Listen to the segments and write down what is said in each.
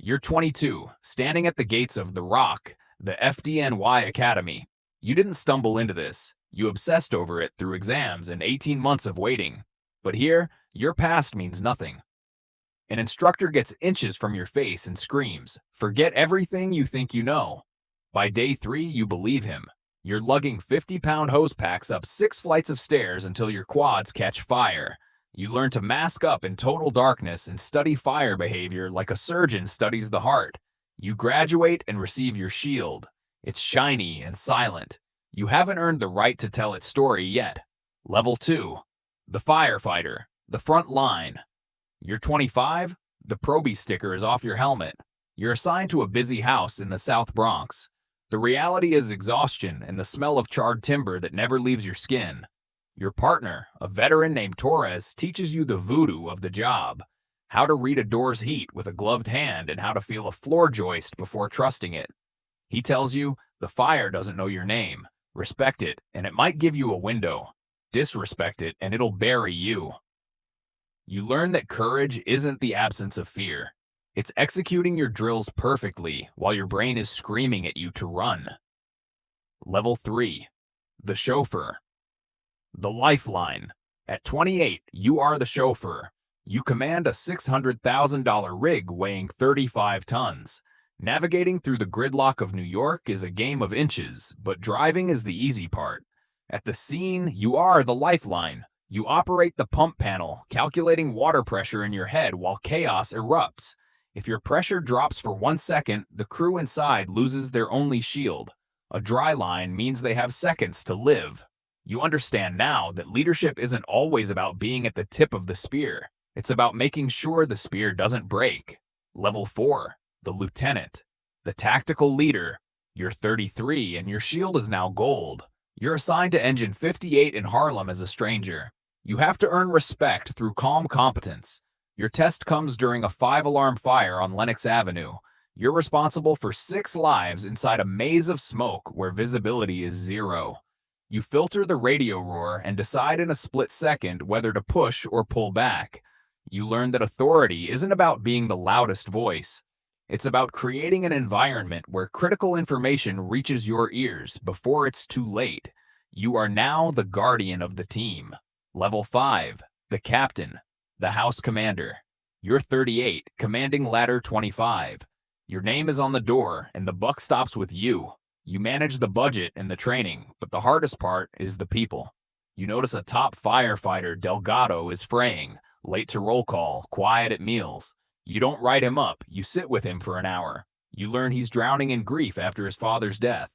You're 22, standing at the gates of The Rock, the FDNY Academy. You didn't stumble into this. You obsessed over it through exams and 18 months of waiting. But here, your past means nothing. An instructor gets inches from your face and screams, "Forget everything you think you know." By day 3, you believe him. You're lugging 50-pound hose packs up 6 flights of stairs until your quads catch fire. You learn to mask up in total darkness and study fire behavior like a surgeon studies the heart. You graduate and receive your shield. It's shiny and silent. You haven't earned the right to tell its story yet. Level 2. The firefighter. The front line. You're 25. The Proby sticker is off your helmet. You're assigned to a busy house in the South Bronx. The reality is exhaustion and the smell of charred timber that never leaves your skin. Your partner, a veteran named Torres, teaches you the voodoo of the job. How to read a door's heat with a gloved hand and how to feel a floor joist before trusting it. He tells you, the fire doesn't know your name. Respect it, and it might give you a window. Disrespect it, and it'll bury you. You learn that courage isn't the absence of fear. It's executing your drills perfectly while your brain is screaming at you to run. Level 3. The chauffeur. The lifeline. At 28, you are the chauffeur. You command a $600,000 rig weighing 35 tons. Navigating through the gridlock of New York is a game of inches, but driving is the easy part. At the scene, you are the lifeline. You operate the pump panel, calculating water pressure in your head while chaos erupts. If your pressure drops for 1 second, the crew inside loses their only shield. A dry line means they have seconds to live. You understand now that leadership isn't always about being at the tip of the spear. It's about making sure the spear doesn't break. Level 4. The lieutenant. The tactical leader. You're 33 and your shield is now gold. You're assigned to Engine 58 in Harlem as a stranger. You have to earn respect through calm competence. Your test comes during a 5-alarm fire on Lenox Avenue. You're responsible for 6 lives inside a maze of smoke where visibility is 0. You filter the radio roar and decide in a split second whether to push or pull back. You learn that authority isn't about being the loudest voice. It's about creating an environment where critical information reaches your ears before it's too late. You are now the guardian of the team. Level 5. The captain. The house commander. You're 38, commanding ladder 25. Your name is on the door, and the buck stops with you. You manage the budget and the training, but the hardest part is the people. You notice a top firefighter, Delgado, is fraying, late to roll call, quiet at meals. You don't write him up, you sit with him for an hour. You learn he's drowning in grief after his father's death.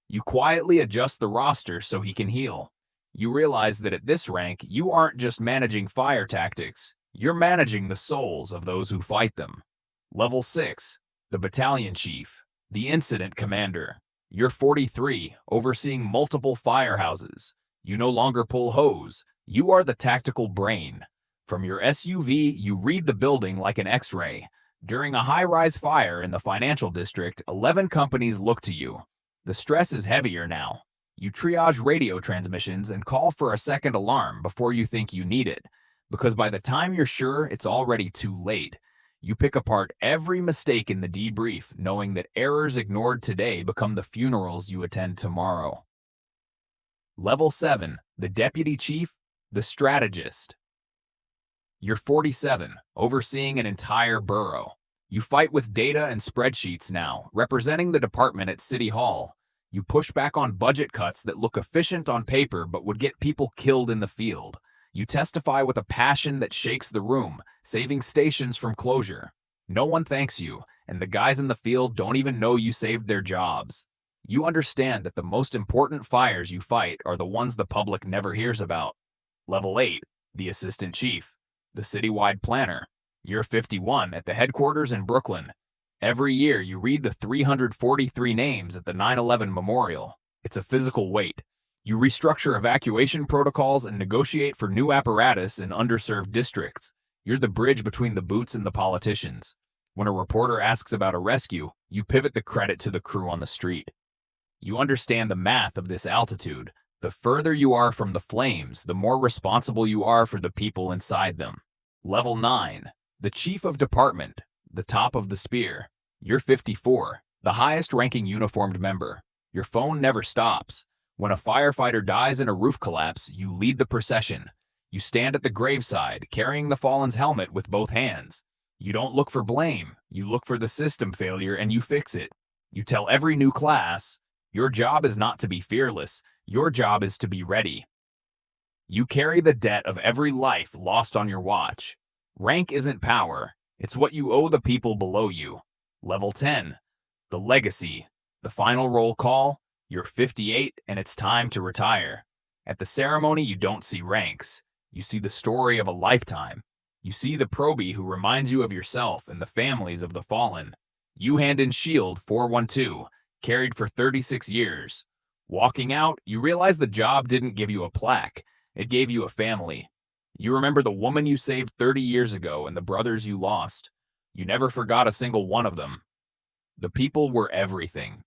You quietly adjust the roster so he can heal. You realize that at this rank, you aren't just managing fire tactics, you're managing the souls of those who fight them. Level 6. The battalion chief. The incident commander. You're 43, overseeing multiple firehouses. You no longer pull hose. You are the tactical brain. From your SUV, you read the building like an X-ray. During a high-rise fire in the financial district, 11 companies look to you. The stress is heavier now. You triage radio transmissions and call for a second alarm before you think you need it, because by the time you're sure, it's already too late. You pick apart every mistake in the debrief, knowing that errors ignored today become the funerals you attend tomorrow. Level 7. The deputy chief. The strategist. You're 47, overseeing an entire borough. You fight with data and spreadsheets now, representing the department at City Hall. You push back on budget cuts that look efficient on paper but would get people killed in the field. You testify with a passion that shakes the room, saving stations from closure. No one thanks you, and the guys in the field don't even know you saved their jobs. You understand that the most important fires you fight are the ones the public never hears about. Level 8. The assistant chief. The citywide planner. You're 51 at the headquarters in Brooklyn. Every year you read the 343 names at the 9/11 memorial. It's a physical weight. You restructure evacuation protocols and negotiate for new apparatus in underserved districts. You're the bridge between the boots and the politicians. When a reporter asks about a rescue, you pivot the credit to the crew on the street. You understand the math of this altitude. The further you are from the flames, the more responsible you are for the people inside them. Level 9. The chief of department. The top of the spear. You're 54, the highest-ranking uniformed member. Your phone never stops. When a firefighter dies in a roof collapse, you lead the procession. You stand at the graveside, carrying the fallen's helmet with both hands. You don't look for blame. You look for the system failure and you fix it. You tell every new class, your job is not to be fearless. Your job is to be ready. You carry the debt of every life lost on your watch. Rank isn't power. It's what you owe the people below you. Level 10. The legacy. The final roll call. You're 58 and it's time to retire. At the ceremony, you don't see ranks. You see the story of a lifetime. You see the probie who reminds you of yourself and the families of the fallen. You hand in Shield 412, carried for 36 years. Walking out, you realize the job didn't give you a plaque. It gave you a family. You remember the woman you saved 30 years ago and the brothers you lost. You never forgot a single one of them. The people were everything.